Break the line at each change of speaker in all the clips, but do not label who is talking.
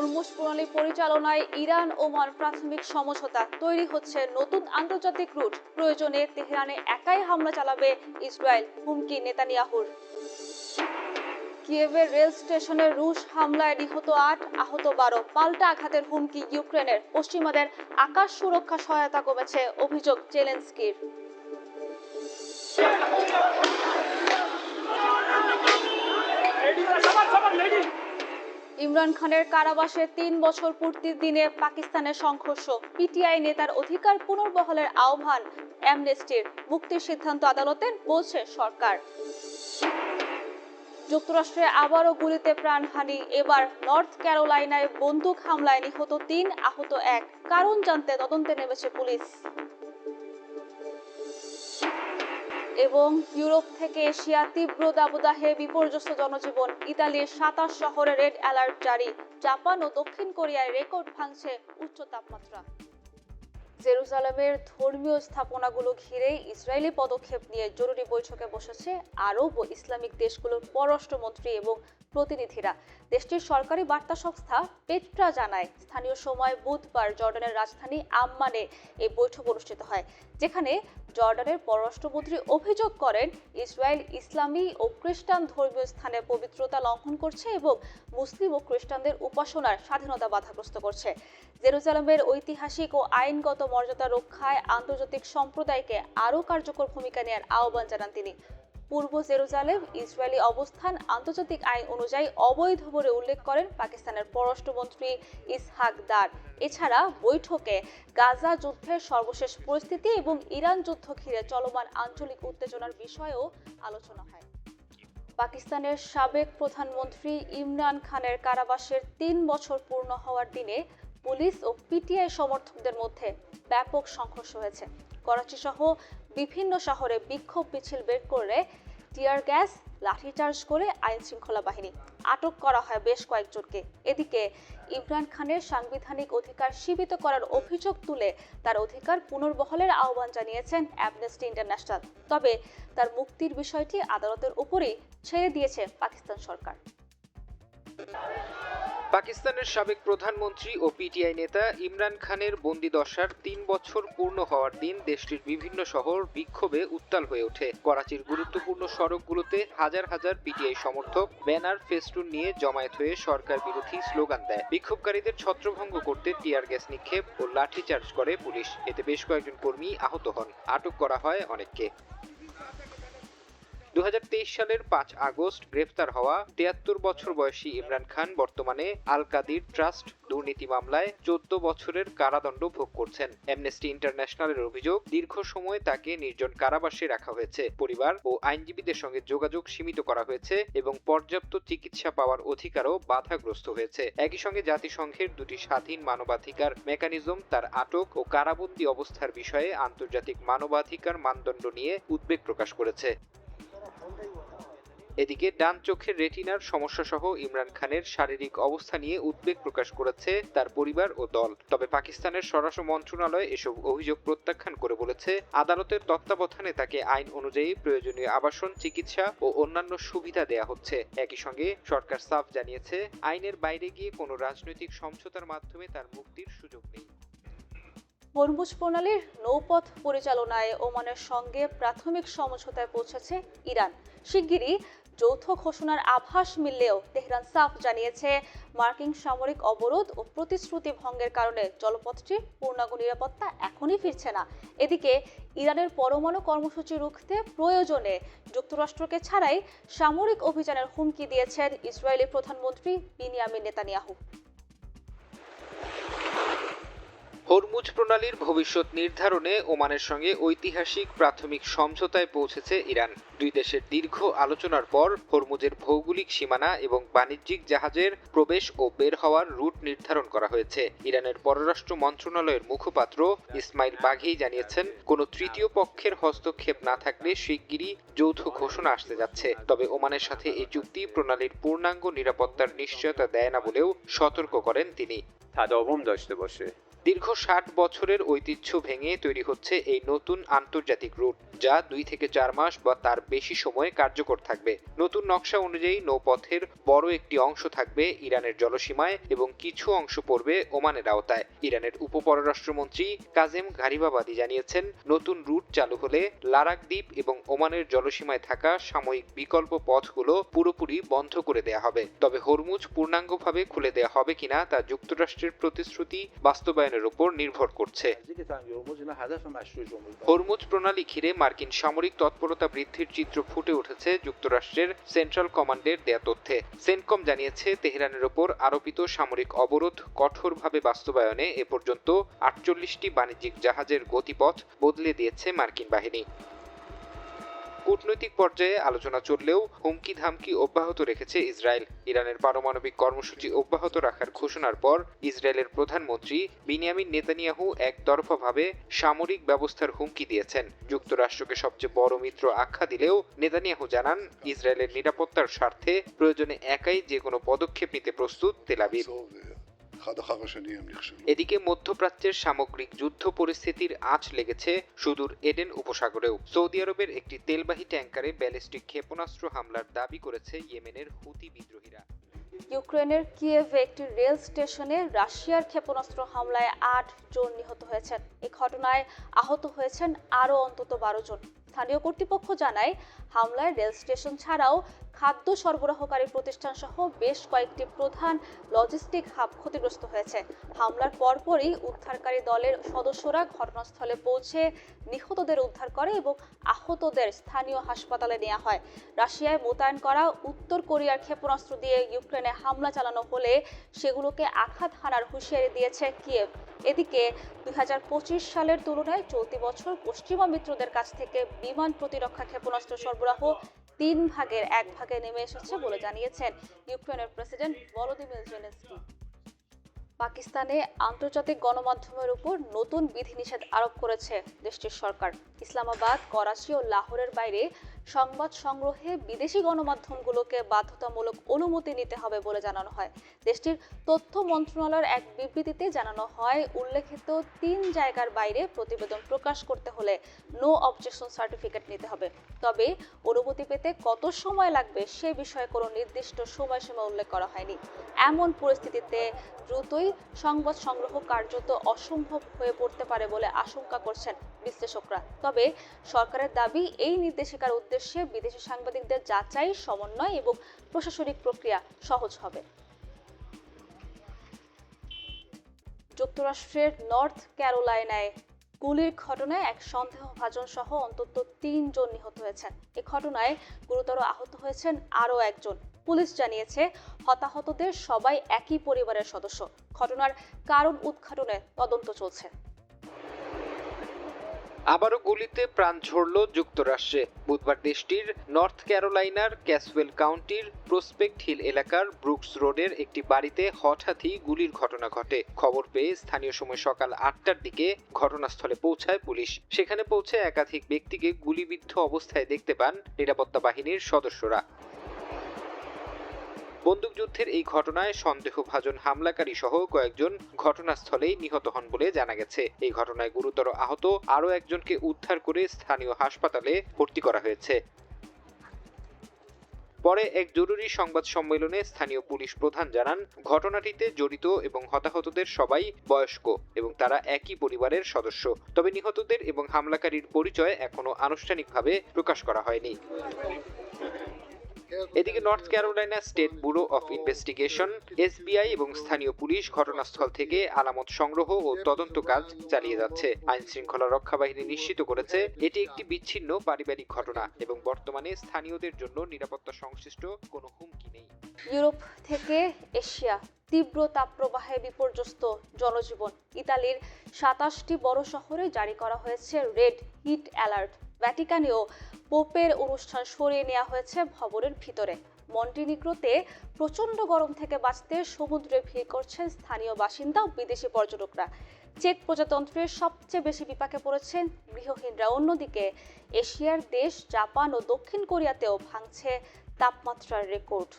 Hormuz প্রণালী পরিচালনায় Iran Oman প্রাথমিক সমঝোতা তৈরি হচ্ছে নতুন আন্তর্জাতিক রুট। প্রয়োজনে তেহরানে একাই হামলা চালাবে ইসরায়েল, হুমকি নেতানিয়াহুর। কিয়েভের রেল স্টেশনে রুশ হামলায় নিহত ৮, আহত ১২। পাল্টা আঘাতের হুমকি ইউক্রেনের। পশ্চিমাদের আকাশ সুরক্ষা সহায়তা কমেছে, অভিযোগ জেলেনস্কির। ইমরান খানের কারাবাসে ৩ বছর পূর্তির দিনে পাকিস্তানের সংঘর্ষ। পিটিআই নেতার অধিকার পুনর্বহালের আহ্বান অ্যামনেস্টির। মুক্তির সিদ্ধান্ত আদালতের, বলছে সরকার। যুক্তরাষ্ট্রে আবারও গুলিতে প্রাণহানি। এবার নর্থ ক্যারোলাইনায় বন্দুক হামলায় নিহত ৩, আহত ১। কারণ জানতে তদন্তে নেমেছে পুলিশ। এবং ইউরোপ থেকে এশিয়া তীব্র দাবদাহে বিপর্যস্ত জনজীবন। ইতালির ২৭ শহরে রেড অ্যালার্ট জারি। জাপান ও দক্ষিণ কোরিয়ায় রেকর্ড ভাঙছে উচ্চ তাপমাত্রা। জেরুজালেমের ধর্মীয় স্থাপনাগুলো ঘিরে ইসরায়েলি পদক্ষেপ নিয়ে জরুরি বৈঠকে বসেছে আরব ও ইসলামিক দেশগুলোর পররাষ্ট্রমন্ত্রী এবং প্রতিনিধিরা। দেশটির সরকারি বার্তা সংস্থা পেট্রা জানায়, স্থানীয় সময় বুধবার জর্ডানের রাজধানী আম্মানে এই বৈঠক অনুষ্ঠিত হয়, যেখানে জর্ডানের পররাষ্ট্রমন্ত্রী অভিযোগ করেন ইসরায়েল ইসলামী ও খ্রিস্টান ধর্মীয় স্থানে পবিত্রতা লঙ্ঘন করছে এবং মুসলিম ও খ্রিস্টানদের উপাসনার স্বাধীনতা বাধাগ্রস্ত করছে। জেরুজালেমের ঐতিহাসিক ও আইনগত মর্যাদা রক্ষায় আন্তর্জাতিক সম্প্রদায়কে আরও কার্যকর ভূমিকা নেওয়ার আহ্বান জানান তিনি। পূর্ব জেরুজালেম ইসরায়েলি অবস্থান আন্তর্জাতিক আইন অনুযায়ী অবৈধ বলে উল্লেখ করেন পাকিস্তানের পররাষ্ট্রমন্ত্রী ইসহাক দার। এছাড়া বৈঠকে গাজা যুদ্ধের সর্বশেষ পরিস্থিতি এবং ইরান যুদ্ধ ঘিরে চলমান আঞ্চলিক উত্তেজনার বিষয়েও আলোচনা হয়। পাকিস্তানের সাবেক প্রধানমন্ত্রী ইমরান খানের কারাবাসের ৩ বছর পূর্ণ হওয়ার দিনে পুলিশ ও পিটিআই সমর্থকদের মধ্যে ব্যাপক সংঘর্ষ হয়েছে। করাচি সহ বিভিন্ন শহরে বিক্ষোভ মিছিল বের করে টিয়ার গ্যাস, লাঠিচার্জ করে আইন শৃঙ্খলা বাহিনী। আটক করা হয় বেশ কয়েকজনকে। এদিকে ইমরান খানের সাংবিধানিক অধিকার সীমিত করার অভিযোগ তুলে তার অধিকার পুনর্বহালের আহ্বান জানিয়েছেন অ্যামনেস্টি ইন্টারন্যাশনাল। তবে তার মুক্তির বিষয়টি আদালতের উপরেই ছেড়ে দিয়েছে পাকিস্তান সরকার।
পাকিস্তানের সাবেক প্রধানমন্ত্রী ও পিটিআই নেতা ইমরান খানের বন্দিদশার ৩ বছর পূর্ণ হওয়ার দিন দেশটির বিভিন্ন শহর বিক্ষোভে উত্তাল হয়ে ওঠে। করাচির গুরুত্বপূর্ণ সড়কগুলোতে হাজার হাজার পিটিআই সমর্থক ব্যানার, ফেস্টুন নিয়ে জমায়েত হয়ে সরকার বিরোধী স্লোগান দেয়। বিক্ষোভকারীদের ছত্রভঙ্গ করতে টিয়ার গ্যাস নিক্ষেপ ও লাঠিচার্জ করে পুলিশ। এতে বেশ কয়েকজন কর্মী আহত হন। আটক করা হয় অনেককে। ২০২৩ সালের ৫ আগস্ট গ্রেফতার হওয়া ৭৩ বছর বয়সী ইমরান খান বর্তমানে আল কাদির ট্রাস্ট দুর্নীতি মামলায় ১৪ বছরের কারাদণ্ড ভোগ করছেন। অ্যামনেস্টি ইন্টারন্যাশনালের অভিযোগ, দীর্ঘ সময় তাকে নির্জন কারাবাসে রাখা হয়েছে, পরিবার ও আইনজীবীদের সঙ্গে যোগাযোগ সীমিত করা হয়েছে এবং পর্যাপ্ত চিকিৎসা পাওয়ার অধিকারও বাধাগ্রস্ত হয়েছে। একই সঙ্গে জাতিসংঘের ২টি স্বাধীন মানবাধিকার মেকানিজম তার আটক ও কারাবন্দী অবস্থার বিষয়ে আন্তর্জাতিক মানবাধিকার মানদণ্ড নিয়ে উদ্বেগ প্রকাশ করেছে। এদিকে ডান চোখের রেটিনার সমস্যা সহ ইমরান খানের শারীরিক অবস্থা নিয়ে উদ্বেগ প্রকাশ করেছে তার পরিবার ও দল। তবে পাকিস্তানের স্বরাষ্ট্র মন্ত্রণালয় এসব অভিযোগ প্রত্যাখ্যান করে বলেছে, আদালতের তত্ত্বাবধানে তাকে আইন অনুযায়ী প্রয়োজনীয় আবাসন, চিকিৎসা ও অন্যান্য সুবিধা দেয়া হচ্ছে। একই সঙ্গে সরকার সাফ জানিয়েছে, আইনের বাইরে গিয়ে কোনো রাজনৈতিক সমঝোতার মাধ্যমে তার মুক্তির সুযোগ নেই।
হরমুজ প্রণালীর নৌপথ পরিচালনায় ওমানের সঙ্গে প্রাথমিক সমঝোতায় পৌঁছেছে ইরান। শিগগিরই যৌথ ঘোষণার আভাস মিললেও তেহরান সাফ জানিয়েছে, মার্কিন সামরিক অবরোধ ও প্রতিশ্রুতি ভঙ্গের কারণে জলপথটির পূর্ণাঙ্গ নিরাপত্তা এখনই ফিরছে না। এদিকে ইরানের পরমাণু কর্মসূচি রুখতে প্রয়োজনে যুক্তরাষ্ট্রকে ছাড়াই সামরিক অভিযানের হুমকি দিয়েছেন ইসরায়েলি প্রধানমন্ত্রী বিনিয়ামিন নেতানিয়াহু।
হরমুজ প্রণালীর ভবিষ্যৎ নির্ধারণে ওমানের সঙ্গে ঐতিহাসিক প্রাথমিক সমঝোতায় পৌঁছেছে ইরান। দুই দেশের দীর্ঘ আলোচনার পর হরমুজের ভৌগোলিক সীমানা এবং বাণিজ্যিক জাহাজের প্রবেশ ও বের হওয়ার রুট নির্ধারণ করা হয়েছে। ইরানের পররাষ্ট্র মন্ত্রণালয়ের মুখপাত্র ইসমাইল বাঘেই জানিয়েছেন, কোনো তৃতীয় পক্ষের হস্তক্ষেপ না থাকলে শিগগিরই যৌথ ঘোষণা আসতে যাচ্ছে। তবে ওমানের সাথে এই চুক্তি প্রণালীর পূর্ণাঙ্গ নিরাপত্তার নিশ্চয়তা দেয় না বলেও সতর্ক করেন তিনি।
تداوم داشته باشه
দীর্ঘ ৬০ বছরের ঐতিহ্য ভেঙে তৈরি হচ্ছে এই নতুন আন্তর্জাতিক রুট, যা ২ থেকে ৪ মাস বা তার বেশি সময় কার্যকর থাকবে। নতুন নকশা অনুযায়ী নৌপথের বড় একটি অংশ থাকবে ইরানের জলসীমায় এবং কিছু অংশ পড়বে ওমানের আওতায়। ইরানের উপপররাষ্ট্রমন্ত্রী কাজেম গারিবাবাদি জানিয়েছেন, নতুন রুট চালু হলে লারাক দ্বীপ এবং ওমানের জলসীমায় থাকা সাময়িক বিকল্প পথগুলো পুরোপুরি বন্ধ করে দেয়া হবে। তবে হরমুজ পূর্ণাঙ্গভাবে খুলে দেয়া হবে কিনা তা যুক্তরাষ্ট্রের প্রতিশ্রুতি বাস্তবায়নের উপর নির্ভর করছে। হরমুজ প্রণালী ঘিরে মার্কিন সামরিক তৎপরতা বৃদ্ধির চিত্র ফুটে উঠেছে যুক্তরাষ্ট্রের সেন্ট্রাল কমান্ডের দেয়া তথ্যে। সেন্টকম জানিয়েছে, তেহরানের ওপর আরোপিত সামরিক অবরোধ কঠোরভাবে বাস্তবায়নে এ পর্যন্ত ৪৮টি বাণিজ্যিক জাহাজের গতিপথ বদলে দিয়েছে মার্কিন বাহিনী। কূটনৈতিক পর্যায়ে আলোচনা চললেও হুমকি ধামকি অব্যাহত রেখেছে ইসরায়েল। ইরানের পারমাণবিক কর্মসূচি অব্যাহত রাখার ঘোষণার পর ইসরায়েলের প্রধানমন্ত্রী বিনিয়ামিন নেতানিয়াহু একতরফাভাবে সামরিক ব্যবস্থার হুমকি দিয়েছেন। যুক্তরাষ্ট্রকে সবচেয়ে বড় মিত্র আখ্যা দিলেও নেতানিয়াহু জানান, ইসরায়েলের নিরাপত্তার স্বার্থে প্রয়োজনে একাই যে কোনো পদক্ষেপ নিতে প্রস্তুত তেল আবিব। এদিকে মধ্যপ্রাচ্যের সামগ্রিক যুদ্ধ পরিস্থিতির আঁচ লেগেছে সুদূর এডেন উপসাগরেও। সৌদি আরবের একটি তেলবাহী ট্যাঙ্কারে ব্যালিস্টিক ক্ষেপণাস্ত্র হামলার দাবি করেছে ইয়েমেনের হুতি বিদ্রোহীরা।
ইউক্রেনের কিয়েভে একটি রেল স্টেশনে রাশিয়ার ক্ষেপণাস্ত্র হামলায় ৮ জন নিহত হয়েছেন। এই ঘটনায় আহত হয়েছেন আরও অন্তত ১২ জন। স্থানীয় কর্তৃপক্ষ জানায়, হামলায় রেল স্টেশন ছাড়াও খাদ্য সরবরাহকারী প্রতিষ্ঠান সহ বেশ কয়েকটি প্রধান লজিস্টিক হাব ক্ষতিগ্রস্ত হয়েছে। হামলার পরপরই উদ্ধারকারী দলের সদস্যরা ঘটনাস্থলে পৌঁছে নিহতদের উদ্ধার করে এবং আহতদের স্থানীয় হাসপাতালে নেওয়া হয়। রাশিয়ায় মোতায়েন করা উত্তর কোরিয়ার ক্ষেপণাস্ত্র দিয়ে ইউক্রেনে হামলা চালানো হলে সেগুলোকে আঘাত হানার হুঁশিয়ারি দিয়েছে কিয়েভ। এদিকে ২০২৫ সালের তুলনায় চলতি বছর পশ্চিমা মিত্রদের কাছ থেকে বিমান প্রতিরক্ষা ক্ষেপণাস্ত্র সরবরাহ ৩ ভাগের ১ ভাগে নেমে এসেছে বলে জানিয়েছেন ইউক্রেনের প্রেসিডেন্ট ভলোদিমির জেলেনস্কি। পাকিস্তানে আন্তর্জাতিক গণমাধ্যমের উপর নতুন বিধিনিষেধ আরোপ করেছে দেশটির সরকার। ইসলামাবাদ, করাচি ও লাহোরের বাইরে সংবাদ সংগ্রহে বিদেশি গণমাধ্যমগুলোকে বাধ্যতামূলক অনুমতি নিতে হবে বলে জানানো হয়। দেশটির তথ্য মন্ত্রণালয়ের এক বিবৃতিতে জানানো হয়, উল্লেখিত ৩ জায়গার বাইরে প্রতিবেদন প্রকাশ করতে হলে নো অবজেকশন সার্টিফিকেট নিতে হবে। তবে অনুমতি পেতে কত সময় লাগবে সে বিষয়ে কোনো নির্দিষ্ট সময়সীমা উল্লেখ করা হয়নি। এমন পরিস্থিতিতে দ্রুতই সংবাদ সংগ্রহ কার্যত অসম্ভব হয়ে পড়তে পারে বলে আশঙ্কা করছেন বিশ্লেষকরা। তবে সরকারের দাবি, এই নির্দেশিকার উদ্দেশ্যে বিদেশি সাংবাদিকদের যাচাই, সমন্বয় এবং প্রশাসনিক প্রক্রিয়া সহজ হবে। যুক্তরাষ্ট্রের নর্থ ক্যারোলাইনায় গুলির ঘটনায় এক সন্দেহভাজন সহ অন্তত ৩ জন নিহত হয়েছেন। এ ঘটনায় গুরুতর আহত হয়েছেন আরও একজন। পুলিশ জানিয়েছে, হতাহতদের সবাই একই পরিবারের সদস্য। ঘটনার কারণ উদ্ঘাটনে তদন্ত চলছে।
আবারও গুলিতে প্রাণ ঝরল যুক্তরাষ্ট্রে। বুধবার দেশটির নর্থ ক্যারোলাইনার ক্যাসওয়েল কাউন্টির প্রসপেক্ট হিল এলাকার ব্রুকস রোডের একটি বাড়িতে হঠাৎই গুলির ঘটনা ঘটে। খবর পেয়ে স্থানীয় সময় সকাল ৮টার দিকে ঘটনাস্থলে পৌঁছায় পুলিশ। সেখানে পৌঁছে একাধিক ব্যক্তিকে গুলিবিদ্ধ অবস্থায় দেখতে পান নিরাপত্তা বাহিনীর সদস্যরা। বন্দুকযুদ্ধের এই ঘটনায় সন্দেহভাজন হামলাকারী সহ কয়েকজন ঘটনাস্থলেই নিহত হন বলে জানা গেছে। এই ঘটনায় গুরুতর আহত আরও একজনকে উদ্ধার করে স্থানীয় হাসপাতালে ভর্তি করা হয়েছে। পরে এক জরুরি সংবাদ সম্মেলনে স্থানীয় পুলিশ প্রধান জানান, ঘটনাটিতে জড়িত এবং হতাহতদের সবাই বয়স্ক এবং তারা একই পরিবারের সদস্য। তবে নিহতদের এবং হামলাকারীর পরিচয় এখনো আনুষ্ঠানিকভাবে প্রকাশ করা হয়নি। এদিকে north Carolina state bureau of investigation, SBI এবং স্থানীয় পুলিশ ঘটনাস্থল থেকে আলামত সংগ্রহ ও তদন্ত কাজ চালিয়ে যাচ্ছে। আইন শৃঙ্খলা রক্ষা বাহিনী নিশ্চিত করেছে, এটি একটি বিচ্ছিন্ন পারিবারিক ঘটনা এবং বর্তমানে স্থানীয়দের জন্য নিরাপত্তা সংশ্লিষ্ট কোনো হুমকি নেই।
ইউরোপ থেকে এশিয়া, তীব্র তাপপ্রবাহে বিপর্যস্ত জনজীবন। ইতালির ২৭টি বড় শহরে জারি করা হয়েছে রেড হিট অ্যালার্ট। ভ্যাটিকানেও পোপের অনুষ্ঠান সরিয়ে নেওয়া হয়েছে ভবনের ভিতরে। মন্টিনিগ্রোতে প্রচণ্ড গরম থেকে বাঁচতে সমুদ্রে ভিড় করছেন স্থানীয় বাসিন্দা ও বিদেশি পর্যটকরা। চেক প্রজাতন্ত্রের সবচেয়ে বেশি বিপাকে পড়েছেন গৃহহীনরা। অন্যদিকে এশিয়ার দেশ জাপান ও দক্ষিণ কোরিয়াতেও ভাঙছে তাপমাত্রার রেকর্ড।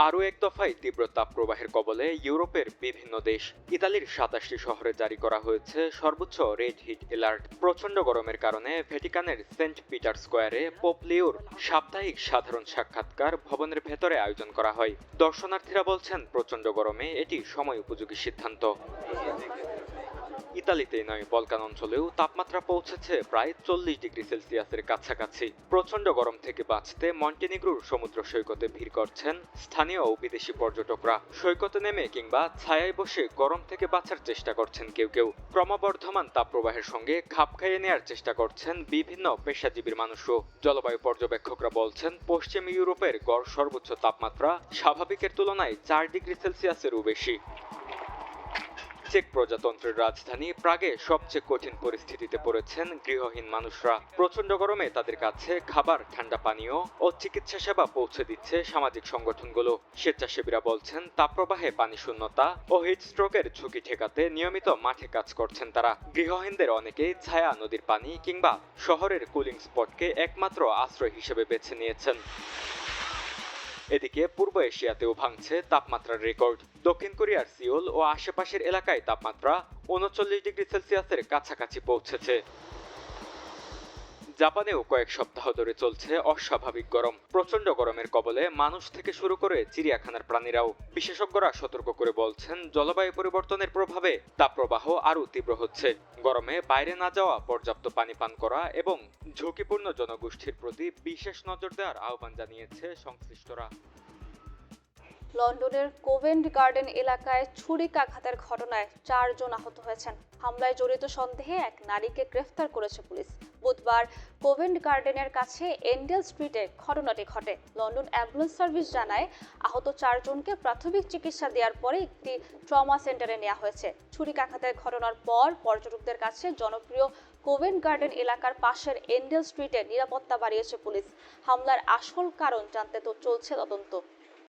আরও এক দফায় তীব্র তাপপ্রবাহের কবলে ইউরোপের বিভিন্ন দেশ। ইতালির ২৭টি শহরে জারি করা হয়েছে সর্বোচ্চ রেড হিট অ্যালার্ট। প্রচণ্ড গরমের কারণে ভ্যাটিকানের সেন্ট পিটার স্কোয়ারে পোপ লিওর সাপ্তাহিক সাধারণ সাক্ষাৎকার ভবনের ভেতরে আয়োজন করা হয়। দর্শনার্থীরা বলছেন প্রচণ্ড গরমে এটি সময় উপযোগী সিদ্ধান্ত। ইতালিতেই নয়, বলকান অঞ্চলেও তাপমাত্রা পৌঁছেছে প্রায় 40 ডিগ্রি সেলসিয়াসের কাছাকাছি। প্রচণ্ড গরম থেকে বাঁচতে মন্টিনিগ্রোর সমুদ্র সৈকতে ভিড় করছেন স্থানীয় ও বিদেশি পর্যটকরা। সৈকতে নেমে কিংবা ছায়ায় বসে গরম থেকে বাঁচার চেষ্টা করছেন কেউ কেউ। ক্রমবর্ধমান তাপপ্রবাহের সঙ্গে খাপ খাইয়ে নেয়ার চেষ্টা করছেন বিভিন্ন পেশাজীবীর মানুষও। জলবায়ু পর্যবেক্ষকরা বলছেন পশ্চিম ইউরোপের গড় সর্বোচ্চ তাপমাত্রা স্বাভাবিকের তুলনায় 4 ডিগ্রি সেলসিয়াসেরও বেশি। চেক প্রজাতন্ত্রের রাজধানী প্রাগে সবচেয়ে কঠিন পরিস্থিতিতে পড়েছেন গৃহহীন মানুষরা। প্রচণ্ড গরমে তাদের কাছে খাবার, ঠান্ডা পানীয় ও চিকিৎসা সেবা পৌঁছে দিচ্ছে সামাজিক সংগঠনগুলো। স্বেচ্ছাসেবীরা বলছেন তাপপ্রবাহে পানি শূন্যতা ও হিট স্ট্রোকের ঝুঁকি ঠেকাতে নিয়মিত মাঠে কাজ করছেন তারা। গৃহহীনদের অনেকেই ছায়া, নদীর পানি কিংবা শহরের কুলিং স্পটকে একমাত্র আশ্রয় হিসেবে বেছে নিয়েছেন। এদিকে পূর্ব এশিয়াতেও ভাঙছে তাপমাত্রার রেকর্ড। দক্ষিণ কোরিয়ার সিওল ও আশেপাশের এলাকায় তাপমাত্রা 39 ডিগ্রি সেলসিয়াসের কাছাকাছি পৌঁছেছে। জাপানেও কয়েক সপ্তাহ ধরে চলছে অস্বাভাবিক গরম। প্রচণ্ড গরমের কবলে মানুষ থেকে শুরু করে চিড়িয়াখানার প্রাণীরাও। বিশেষজ্ঞরা সতর্ক করে বলছেন জলবায়ু পরিবর্তনের প্রভাবে তাপপ্রবাহ আরও তীব্র হচ্ছে। গরমে বাইরে না যাওয়া, পর্যাপ্ত পানি পান করা এবং ঝুঁকিপূর্ণ জনগোষ্ঠীর প্রতি বিশেষ নজর দেওয়ার আহ্বান জানিয়েছে সংশ্লিষ্টরা।
লন্ডনের কোভেন্ট গার্ডেন এলাকায় ছুরিকাঘাতের ঘটনায় 4 জন আহত হয়েছেন। হামলায় জড়িত সন্দেহে এক নারীকে গ্রেফতার করেছে পুলিশ। বুধবার কোভেন্ট গার্ডেনের কাছে এন্ডেল স্ট্রিটে ঘটনাটি ঘটে। লন্ডন অ্যাম্বুলেন্স সার্ভিস জানায় আহত 4 জনকে প্রাথমিক চিকিৎসা দেওয়ার পরে একটি ট্রমা সেন্টারে নেওয়া হয়েছে। ছুরিকাঘাতের ঘটনার পর পর্যটকদের কাছে জনপ্রিয় কোভেন্ট গার্ডেন এলাকার পাশের এন্ডেল স্ট্রিটে নিরাপত্তা বাড়িয়েছে পুলিশ। হামলার আসল কারণ জানতে তো চলছে তদন্ত।